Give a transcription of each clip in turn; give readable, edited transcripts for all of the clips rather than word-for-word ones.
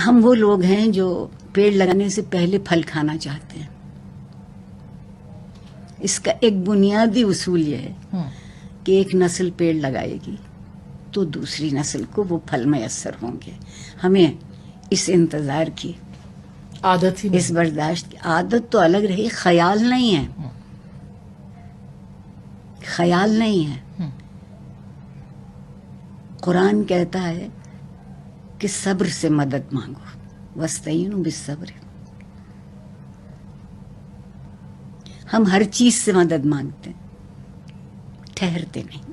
ہم وہ لوگ ہیں جو پیڑ لگانے سے پہلے پھل کھانا چاہتے ہیں. اس کا ایک بنیادی اصول یہ ہے کہ ایک نسل پیڑ لگائے گی تو دوسری نسل کو وہ پھل میسر ہوں گے. ہمیں اس انتظار کی عادت ہی اس برداشت کی عادت تو الگ رہی، خیال نہیں ہے. خیال نہیں ہے. قرآن کہتا ہے کہ صبر سے مدد مانگو، وَاسْتَعِینُوا بِالصَّبْرِ. ہم ہر چیز سے مدد مانگتے ہیں، ٹھہرتے نہیں،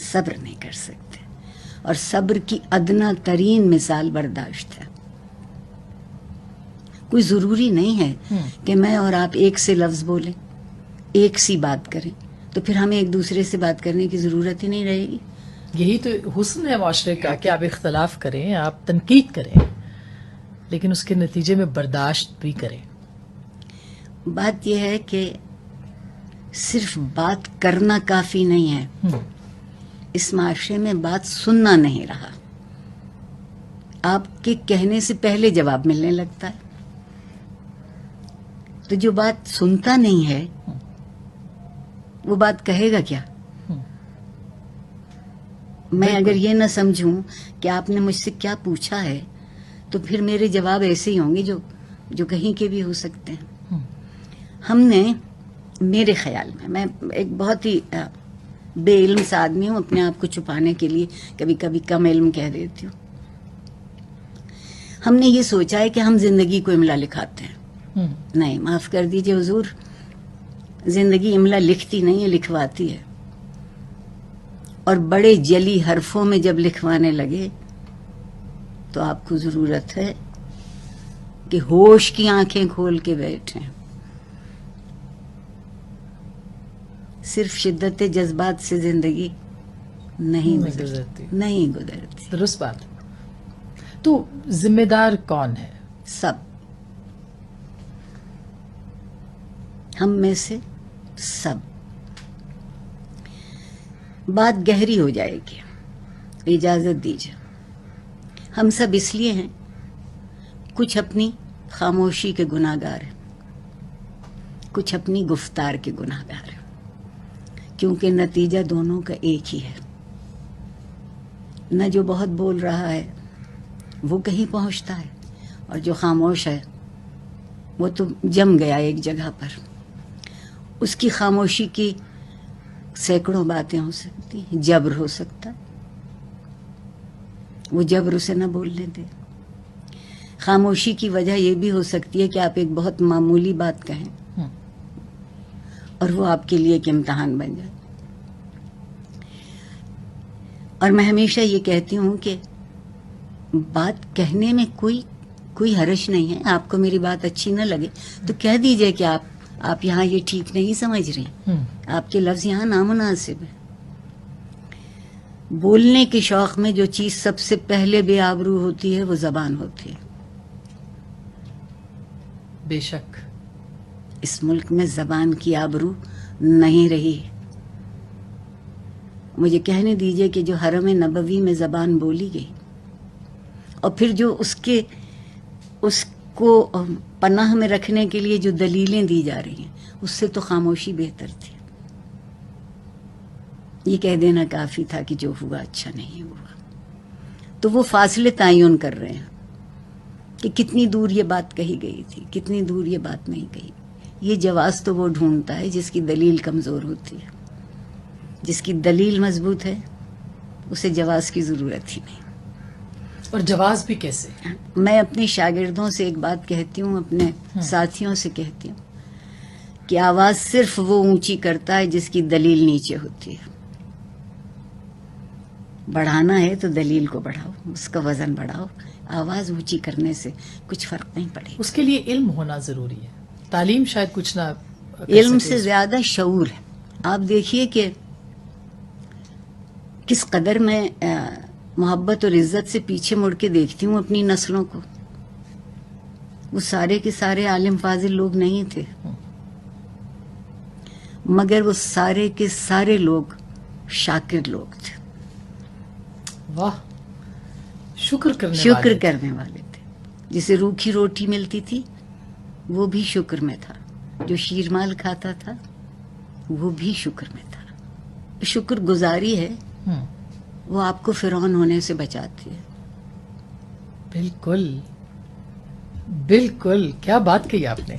صبر نہیں کر سکتے. اور صبر کی ادنا ترین مثال برداشت ہے. کوئی ضروری نہیں ہے کہ میں اور آپ ایک سے لفظ بولیں، ایک سی بات کریں، تو پھر ہمیں ایک دوسرے سے بات کرنے کی ضرورت ہی نہیں رہے گی. یہی تو حسن ہے معاشرے کا کہ آپ اختلاف کریں، آپ تنقید کریں، لیکن اس کے نتیجے میں برداشت بھی کریں. بات یہ ہے کہ صرف بات کرنا کافی نہیں ہے. اس معاشرے میں بات سننا نہیں رہا. آپ کے کہنے سے پہلے جواب ملنے لگتا ہے. تو جو بات سنتا نہیں ہے وہ بات کہے گا کیا؟ میں اگر یہ نہ سمجھوں کہ آپ نے مجھ سے کیا پوچھا ہے تو پھر میرے جواب ایسے ہی ہوں گے جو کہیں کے بھی ہو سکتے ہیں. ہم نے، میرے خیال میں ایک بہت ہی بے علم سا آدمی ہوں، اپنے آپ کو چھپانے کے لیے کبھی کبھی کم علم کہہ دیتی ہوں. ہم نے یہ سوچا ہے کہ ہم زندگی کو املا لکھاتے ہیں. نہیں، معاف کر دیجئے حضور، زندگی املا لکھتی نہیں ہے، لکھواتی ہے. اور بڑے جلی حرفوں میں جب لکھوانے لگے تو آپ کو ضرورت ہے کہ ہوش کی آنکھیں کھول کے بیٹھیں. صرف شدت جذبات سے زندگی نہیں گزرتی. درست بات. تو ذمہ دار کون ہے؟ سب، ہم میں سے سب. بات گہری ہو جائے گی، اجازت دیجیے. ہم سب اس لیے ہیں، کچھ اپنی خاموشی کے گناہ گار ہیں، کچھ اپنی گفتار کے گناہ گار ہیں، کیونکہ نتیجہ دونوں کا ایک ہی ہے. نہ جو بہت بول رہا ہے وہ کہیں پہنچتا ہے، اور جو خاموش ہے وہ تو جم گیا ایک جگہ پر. اس کی خاموشی کی سینکڑوں باتیں ہو سکتی ہیں، جبر ہو سکتا ہے، وہ جبر اسے نہ بولنے دے. خاموشی کی وجہ یہ بھی ہو سکتی ہے کہ آپ ایک بہت معمولی بات کہیں اور وہ آپ کے لیے ایک امتحان بن جائے. اور میں ہمیشہ یہ کہتی ہوں کہ بات کہنے میں کوئی حرج نہیں ہے. آپ کو میری بات اچھی نہ لگے تو کہہ دیجئے کہ آپ یہاں یہ ٹھیک نہیں سمجھ رہی، آپ کے لفظ یہاں نامناسب ہے. بولنے کے شوق میں جو چیز سب سے پہلے بے آبرو ہوتی ہے وہ زبان ہوتی ہے. بے شک. اس ملک میں زبان کی آبرو نہیں رہی. مجھے کہنے دیجئے کہ جو حرم نبوی میں زبان بولی گئی اور پھر جو اس کو پناہ میں رکھنے کے لیے جو دلیلیں دی جا رہی ہیں، اس سے تو خاموشی بہتر تھی. یہ کہہ دینا کافی تھا کہ جو ہوا اچھا نہیں ہوا. تو وہ فاصلے تعین کر رہے ہیں کہ کتنی دور یہ بات کہی گئی تھی، کتنی دور یہ بات نہیں کہی. یہ جواز تو وہ ڈھونڈتا ہے جس کی دلیل کمزور ہوتی ہے. جس کی دلیل مضبوط ہے اسے جواز کی ضرورت ہی نہیں. اور جواز بھی کیسے؟ میں اپنے شاگردوں سے ایک بات کہتی ہوں، اپنے ساتھیوں سے کہتی ہوں کہ آواز صرف وہ اونچی کرتا ہے جس کی دلیل نیچے ہوتی ہے. بڑھانا ہے تو دلیل کو بڑھاؤ، اس کا وزن بڑھاؤ. آواز اونچی کرنے سے کچھ فرق نہیں پڑے. اس کے لیے علم ہونا ضروری ہے. تعلیم شاید کچھ نہ علم سے زیادہ شعور ہے. آپ دیکھیے کہ کس قدر میں محبت اور عزت سے پیچھے مڑ کے دیکھتی ہوں اپنی نسلوں کو. وہ سارے کے سارے عالم فاضل لوگ نہیں تھے، مگر وہ سارے کے سارے لوگ شاکر لوگ تھے. واہ، شکر کرنے والے تھے. جسے روکھی روٹی ملتی تھی وہ بھی شکر میں تھا، جو شیرمال کھاتا تھا وہ بھی شکر میں تھا. شکر گزاری ہے وہ آپ کو فرعون ہونے سے بچاتی ہے. بالکل بالکل، کیا بات کہی آپ نے.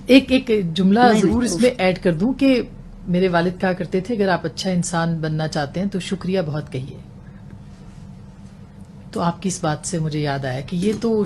ایک جملہ نہیں، ضرور اس میں ایڈ کر دوں کہ میرے والد کہا کرتے تھے اگر آپ اچھا انسان بننا چاہتے ہیں تو شکریہ بہت کہیے. تو آپ کی اس بات سے مجھے یاد آیا کہ یہ تو